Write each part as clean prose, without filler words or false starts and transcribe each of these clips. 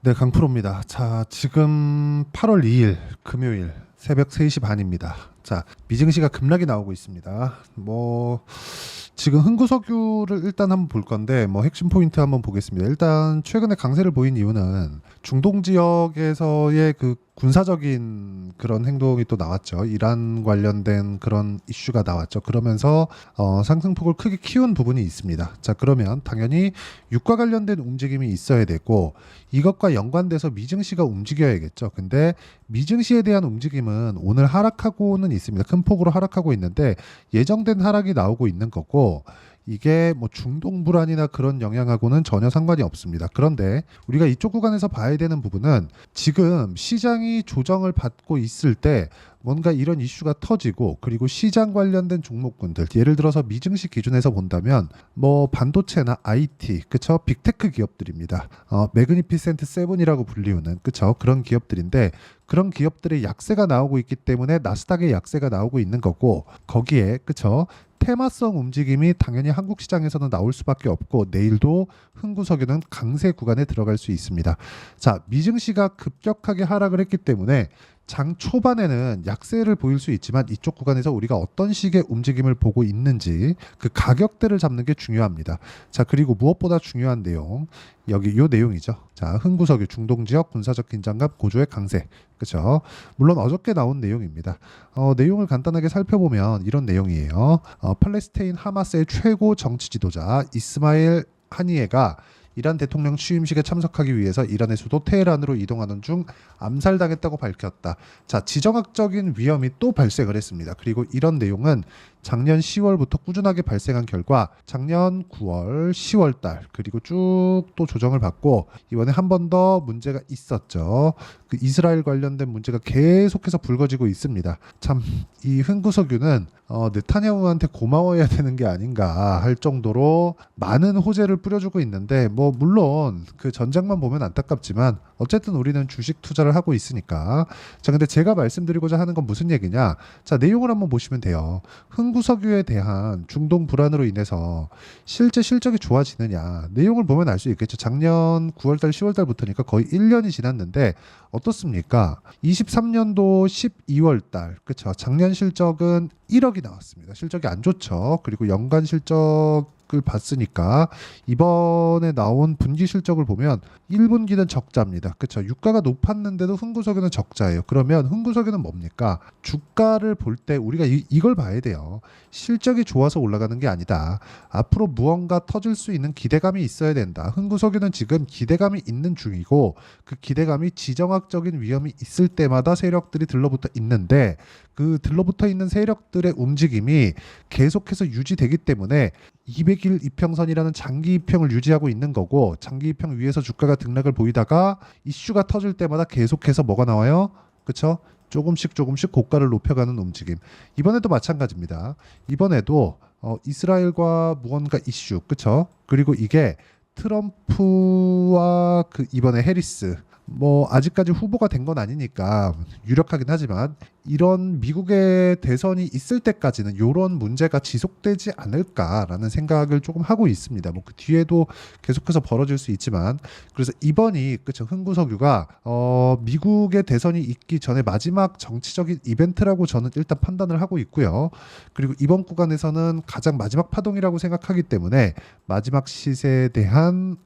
네, 강프로입니다. 자, 지금 8월 2일 금요일 새벽 3시 반입니다. 자, 미증시가 급락이 나오고 있습니다. 지금 흥구석유를 일단 한번 볼 건데, 핵심 포인트 한번 보겠습니다. 일단 최근에 강세를 보인 이유는 중동 지역에서의 그 군사적인 그런 행동이 또 나왔죠. 이란 관련된 그런 이슈가 나왔죠. 그러면서 상승폭을 크게 키운 부분이 있습니다. 자, 그러면 당연히 유가 관련된 움직임이 있어야 되고, 이것과 연관돼서 미증시가 움직여야겠죠. 근데 미증시에 대한 움직임은 오늘 하락하고는 있습니다. 큰 폭으로 하락하고 있는데 예정된 하락이 나오고 있는 거고, 이게 중동 불안이나 그런 영향하고는 전혀 상관이 없습니다. 그런데 우리가 이쪽 구간에서 봐야 되는 부분은 지금 시장이 조정을 받고 있을 때 뭔가 이런 이슈가 터지고, 그리고 시장 관련된 종목군들, 예를 들어서 미증시 기준에서 본다면 반도체나 IT, 그쵸, 빅테크 기업들입니다. 매그니피센트 세븐이라고 불리우는, 그쵸, 그런 기업들인데, 그런 기업들의 약세가 나오고 있기 때문에 나스닥의 약세가 나오고 있는 거고, 거기에, 그쵸, 테마성 움직임이 당연히 한국 시장에서는 나올 수밖에 없고, 내일도 흥구석유는 강세 구간에 들어갈 수 있습니다. 자, 미증시가 급격하게 하락을 했기 때문에 장 초반에는 약세를 보일 수 있지만, 이쪽 구간에서 우리가 어떤 식의 움직임을 보고 있는지 그 가격대를 잡는 게 중요합니다. 자, 그리고 무엇보다 중요한 내용, 여기 요 내용이죠. 자, 흥구석유 중동 지역 군사적 긴장감 고조의 강세. 그렇죠? 물론 어저께 나온 내용입니다. 내용을 간단하게 살펴보면 이런 내용이에요. 팔레스타인 하마스의 최고 정치 지도자 이스마일 하니에가 이란 대통령 취임식에 참석하기 위해서 이란의 수도 테헤란으로 이동하는 중 암살당했다고 밝혔다. 자, 지정학적인 위험이 또 발생을 했습니다. 그리고 이런 내용은 작년 10월부터 꾸준하게 발생한 결과 작년 9월, 10월 달 그리고 쭉 또 조정을 받고, 이번에 한 번 더 문제가 있었죠. 그 이스라엘 관련된 문제가 계속해서 불거지고 있습니다. 참, 이 흥구석유는 네타냐후한테 고마워해야 되는 게 아닌가 할 정도로 많은 호재를 뿌려주고 있는데, 물론 그 전장만 보면 안타깝지만 어쨌든 우리는 주식 투자를 하고 있으니까. 자, 근데 제가 말씀드리고자 하는 건 무슨 얘기냐? 자, 내용을 한번 보시면 돼요. 흥구석유에 대한 중동 불안으로 인해서 실제 실적이 좋아지느냐, 내용을 보면 알 수 있겠죠. 작년 9월달 10월달부터니까 거의 1년이 지났는데 어떻습니까? 23년도 12월달, 그쵸, 작년 실적은 1억이 나왔습니다. 실적이 안 좋죠. 그리고 연간 실적을 봤으니까 이번에 나온 분기 실적을 보면 1분기는 적자입니다. 그렇죠. 유가가 높았는데도 흥구석유는 적자예요. 그러면 흥구석유는 뭡니까? 주가를 볼 때 우리가 이걸 봐야 돼요. 실적이 좋아서 올라가는 게 아니다. 앞으로 무언가 터질 수 있는 기대감이 있어야 된다. 흥구석유는 지금 기대감이 있는 중이고, 그 기대감이 지정학적인 위험이 있을 때마다 세력들이 들러붙어 있는데, 그 들러붙어 있는 세력들의 움직임이 계속해서 유지되기 때문에 200일 이평선이라는 장기 이평을 유지하고 있는 거고, 장기 이평 위에서 주가가 등락을 보이다가 이슈가 터질 때마다 계속해서 뭐가 나와요? 그쵸? 조금씩 조금씩 고가를 높여가는 움직임. 이번에도 마찬가지입니다. 이번에도 이스라엘과 무언가 이슈, 그쵸? 그리고 이게 트럼프와 그 이번에 해리스, 아직까지 후보가 된 건 아니니까 유력하긴 하지만, 이런 미국의 대선이 있을 때까지는 이런 문제가 지속되지 않을까라는 생각을 조금 하고 있습니다. 그 뒤에도 계속해서 벌어질 수 있지만, 그래서 이번이, 그쵸, 흥구석유가 미국의 대선이 있기 전에 마지막 정치적인 이벤트라고 저는 일단 판단을 하고 있고요. 그리고 이번 구간에서는 가장 마지막 파동이라고 생각하기 때문에 마지막 시세에 대한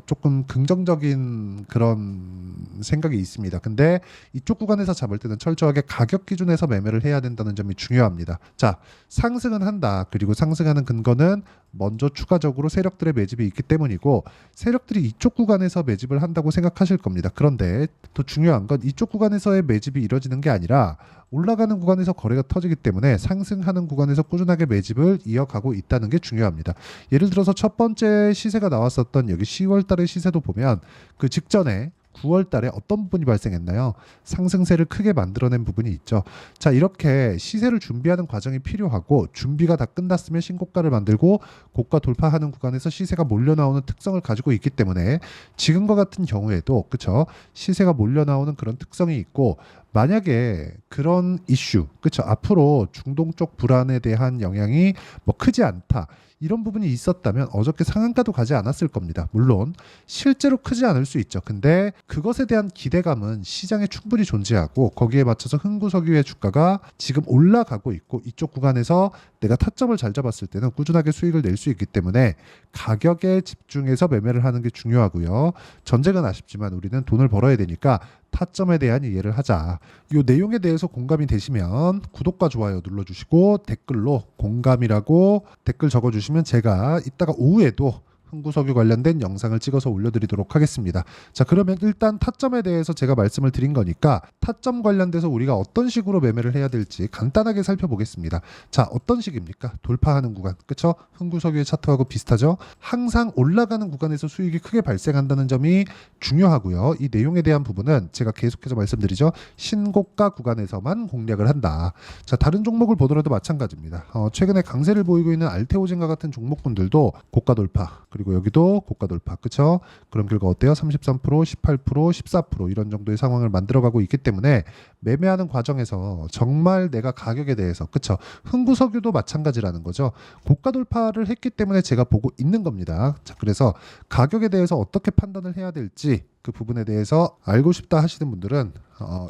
조금 긍정적인 그런 생각이 있습니다. 근데 이쪽 구간에서 잡을 때는 철저하게 가격 기준에서 매매를 해야 된다는 점이 중요합니다. 자, 상승은 한다. 그리고 상승하는 근거는 먼저 추가적으로 세력들의 매집이 있기 때문이고, 세력들이 이쪽 구간에서 매집을 한다고 생각하실 겁니다. 그런데 더 중요한 건 이쪽 구간에서의 매집이 이뤄지는 게 아니라 올라가는 구간에서 거래가 터지기 때문에 상승하는 구간에서 꾸준하게 매집을 이어가고 있다는 게 중요합니다. 예를 들어서 첫 번째 시세가 나왔었던 여기 10월 달의 시세도 보면 그 직전에 9월 달에 어떤 부분이 발생했나요? 상승세를 크게 만들어낸 부분이 있죠. 자, 이렇게 시세를 준비하는 과정이 필요하고, 준비가 다 끝났으면 신고가를 만들고 고가 돌파하는 구간에서 시세가 몰려 나오는 특성을 가지고 있기 때문에 지금과 같은 경우에도, 그쵸, 시세가 몰려 나오는 그런 특성이 있고, 만약에 그런 이슈, 그쵸? 앞으로 중동 쪽 불안에 대한 영향이 뭐 크지 않다. 이런 부분이 있었다면 어저께 상한가도 가지 않았을 겁니다. 물론 실제로 크지 않을 수 있죠. 근데 그것에 대한 기대감은 시장에 충분히 존재하고 거기에 맞춰서 흥구석유의 주가가 지금 올라가고 있고 이쪽 구간에서 내가 타점을 잘 잡았을 때는 꾸준하게 수익을 낼 수 있기 때문에 가격에 집중해서 매매를 하는 게 중요하고요. 전쟁은 아쉽지만 우리는 돈을 벌어야 되니까 타점에 대한 이해를 하자. 이 내용에 대해서 공감이 되시면 구독과 좋아요 눌러주시고 댓글로 공감이라고 댓글 적어주시면 제가 이따가 오후에도 흥구석유 관련된 영상을 찍어서 올려드리도록 하겠습니다. 자, 그러면 일단 타점에 대해서 제가 말씀을 드린 거니까 타점 관련돼서 우리가 어떤 식으로 매매를 해야 될지 간단하게 살펴보겠습니다. 자, 어떤 식입니까? 돌파하는 구간, 그쵸? 흥구석유의 차트하고 비슷하죠? 항상 올라가는 구간에서 수익이 크게 발생한다는 점이 중요하고요. 이 내용에 대한 부분은 제가 계속해서 말씀드리죠. 신고가 구간에서만 공략을 한다. 자, 다른 종목을 보더라도 마찬가지입니다. 최근에 강세를 보이고 있는 알테오젠과 같은 종목군들도 고가 돌파, 그리고 여기도 고가 돌파, 그쵸? 그런 결과 어때요? 33%, 18%, 14% 이런 정도의 상황을 만들어가고 있기 때문에 매매하는 과정에서 정말 내가 가격에 대해서, 그쵸? 흥구석유도 마찬가지라는 거죠. 고가 돌파를 했기 때문에 제가 보고 있는 겁니다. 자, 그래서 가격에 대해서 어떻게 판단을 해야 될지 그 부분에 대해서 알고 싶다 하시는 분들은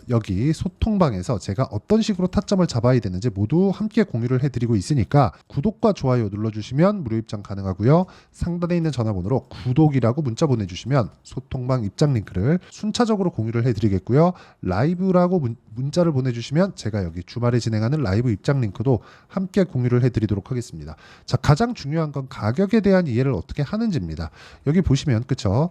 여기 소통방에서 제가 어떤 식으로 타점을 잡아야 되는지 모두 함께 공유를 해드리고 있으니까 구독과 좋아요 눌러주시면 무료 입장 가능하고요. 상단에 있는 전화번호로 구독이라고 문자 보내주시면 소통방 입장 링크를 순차적으로 공유를 해드리겠고요. 라이브라고 문자를 보내주시면 제가 여기 주말에 진행하는 라이브 입장 링크도 함께 공유를 해드리도록 하겠습니다. 자, 가장 중요한 건 가격에 대한 이해를 어떻게 하는지입니다. 여기 보시면 그쵸?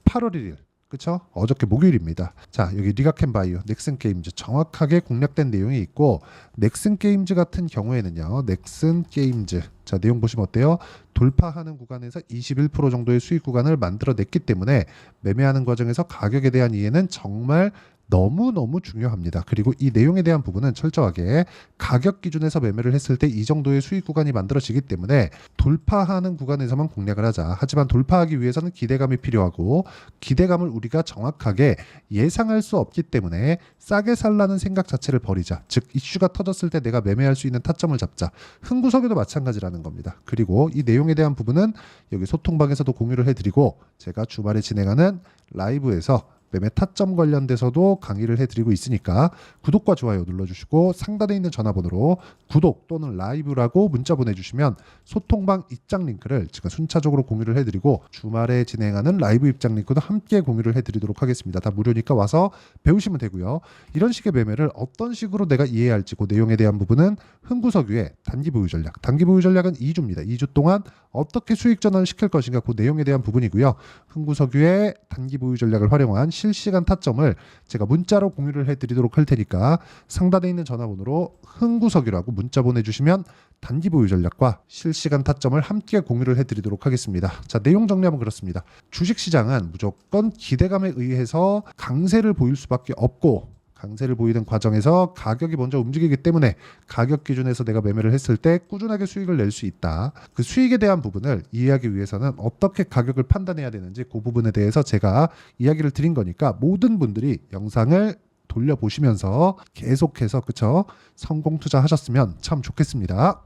8월 1일 그쵸? 어저께 목요일입니다. 자, 여기 리가켄 바이오, 넥슨 게임즈 정확하게 공략된 내용이 있고 넥슨 게임즈 같은 경우에는요. 넥슨 게임즈 자, 내용 보시면 어때요? 돌파하는 구간에서 21% 정도의 수익 구간을 만들어냈기 때문에 매매하는 과정에서 가격에 대한 이해는 정말 너무너무 중요합니다. 그리고 이 내용에 대한 부분은 철저하게 가격 기준에서 매매를 했을 때 이 정도의 수익 구간이 만들어지기 때문에 돌파하는 구간에서만 공략을 하자. 하지만 돌파하기 위해서는 기대감이 필요하고 기대감을 우리가 정확하게 예상할 수 없기 때문에 싸게 살라는 생각 자체를 버리자. 즉 이슈가 터졌을 때 내가 매매할 수 있는 타점을 잡자. 흥구석유도 마찬가지라는 겁니다. 그리고 이 내용에 대한 부분은 여기 소통방에서도 공유를 해드리고 제가 주말에 진행하는 라이브에서 매매 타점 관련돼서도 강의를 해드리고 있으니까 구독과 좋아요 눌러주시고 상단에 있는 전화번호로 구독 또는 라이브라고 문자 보내주시면 소통방 입장 링크를 제가 순차적으로 공유를 해드리고 주말에 진행하는 라이브 입장 링크도 함께 공유를 해드리도록 하겠습니다. 다 무료니까 와서 배우시면 되고요. 이런 식의 매매를 어떤 식으로 내가 이해해야 할지 그 내용에 대한 부분은 흥구석유의 단기 보유 전략, 단기 보유 전략은 2주입니다. 2주 동안 어떻게 수익 전환을 시킬 것인가 그 내용에 대한 부분이고요. 흥구석유의 단기 보유 전략을 활용한 실시간 타점을 제가 문자로 공유를 해드리도록 할 테니까 상단에 있는 전화번호로 흥구석유라고 문자 보내주시면 단기 보유 전략과 실시간 타점을 함께 공유를 해드리도록 하겠습니다. 자, 내용 정리하면 그렇습니다. 주식시장은 무조건 기대감에 의해서 강세를 보일 수밖에 없고 강세를 보이는 과정에서 가격이 먼저 움직이기 때문에 가격 기준에서 내가 매매를 했을 때 꾸준하게 수익을 낼 수 있다. 그 수익에 대한 부분을 이해하기 위해서는 어떻게 가격을 판단해야 되는지 그 부분에 대해서 제가 이야기를 드린 거니까 모든 분들이 영상을 돌려보시면서 계속해서 그쵸? 성공 투자하셨으면 참 좋겠습니다.